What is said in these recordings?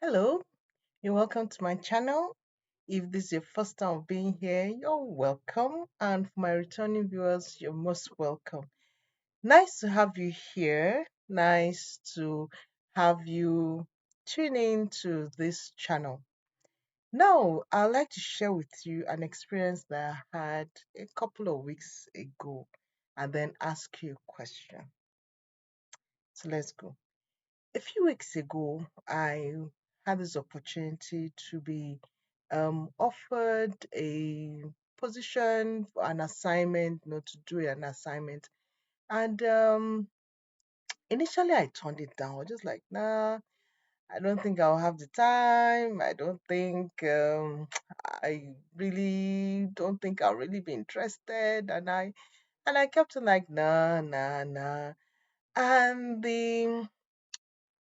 Hello, you're welcome to my channel. If this is your first time of being here, you're welcome. And for my returning viewers, you're most welcome. Nice to have you here. Nice to have you tune in to this channel. Now, I'd like to share with you an experience that I had a couple of weeks ago and then ask you a question. So let's go. A few weeks ago, I had this opportunity to be offered a position for an assignment, to do an assignment. And initially, I turned it down. I was just like, nah, I don't think I'll have the time. I don't think, I really don't think I'll really be interested. And I kept on like, nah, nah, nah. And the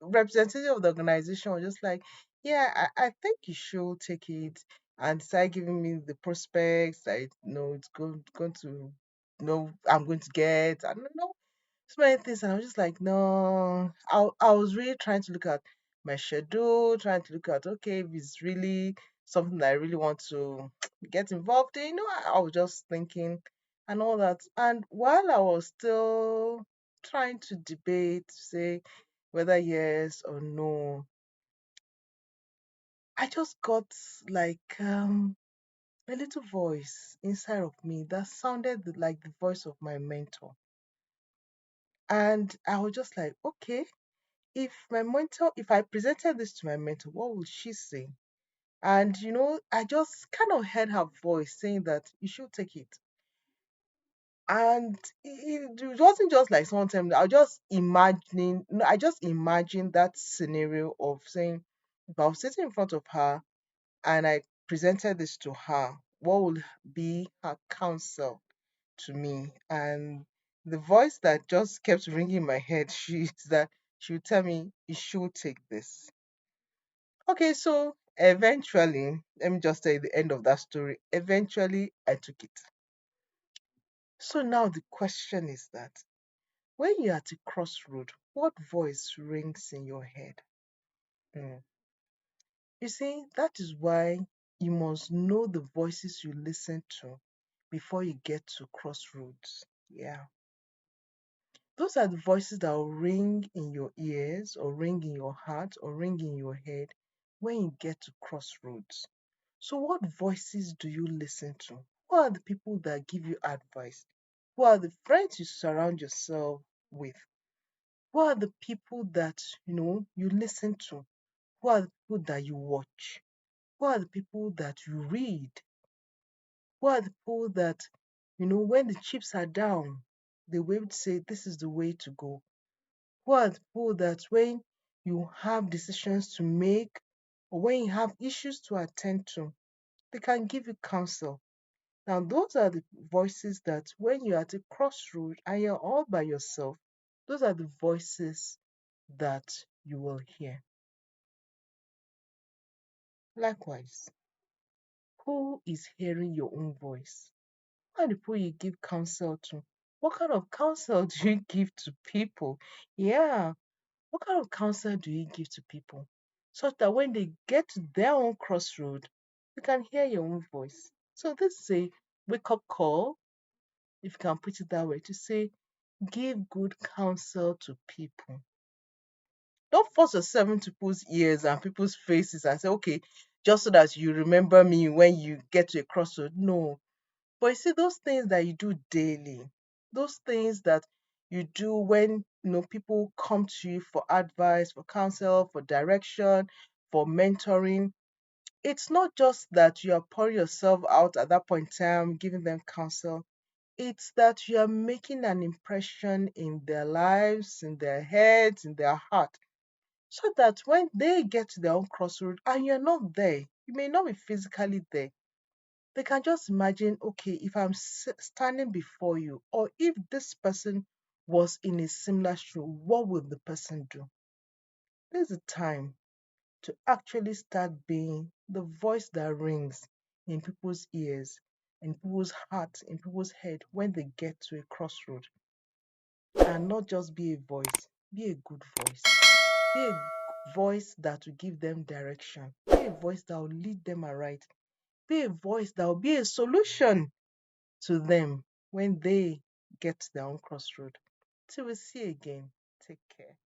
representative of the organization was just like, yeah, I think you should take it and start giving me the prospects that it's going to I'm going to get. I don't know so many things. And I was just like, no. I was really trying to look at my schedule, trying to look at okay, if it's really something that I really want to get involved in. I was just thinking and all that. And while I was still trying to debate, say whether yes or no, I just got like a little voice inside of me that sounded like the voice of my mentor. And I was just like, okay, if I presented this to my mentor, what would she say? And I just kind of heard her voice saying that you should take it. And it wasn't just like someone telling me, I just imagined that scenario of saying, if I was sitting in front of her and I presented this to her, what would be her counsel to me? And the voice that just kept ringing in my head, she would tell me, you should take this. Okay, so eventually, let me just tell you the end of that story. Eventually, I took it. So now the question is that when you're at a crossroad, what voice rings in your head? Mm. You see, that is why you must know the voices you listen to before you get to crossroads. Yeah. Those are the voices that will ring in your ears or ring in your heart or ring in your head when you get to crossroads. So, what voices do you listen to? Who are the people that give you advice? Who are the friends you surround yourself with? Who are the people that you listen to? Who are the people that you watch? Who are the people that you read? Who are the people that, when the chips are down, they will say, this is the way to go? Who are the people that when you have decisions to make or when you have issues to attend to, they can give you counsel? Now, those are the voices that when you're at a crossroad and you're all by yourself, those are the voices that you will hear. Likewise, who is hearing your own voice? Who are the people you give counsel to? What kind of counsel do you give to people? Yeah, what kind of counsel do you give to people? Such that when they get to their own crossroad, you can hear your own voice. So this is a wake up call, if you can put it that way, to say give good counsel to people. Don't force yourself into people's ears and people's faces and say, okay, just so that you remember me when you get to a crossroad. No. But you see, those things that you do daily, those things that you do when people come to you for advice, for counsel, for direction, for mentoring, it's not just that you are pouring yourself out at that point in time, giving them counsel. It's that you are making an impression in their lives, in their heads, in their heart, so that when they get to their own crossroad and you're not there, you may not be physically there, they can just imagine, okay, if I'm standing before you, or if this person was in a similar shoe, what would the person do? This is the time to actually start being the voice that rings in people's ears, in people's hearts, in people's head when they get to a crossroad. And not just be a voice, be a good voice. Be a voice that will give them direction. Be a voice that will lead them aright. Be a voice that will be a solution to them when they get to their own crossroad. Till we see again. Take care.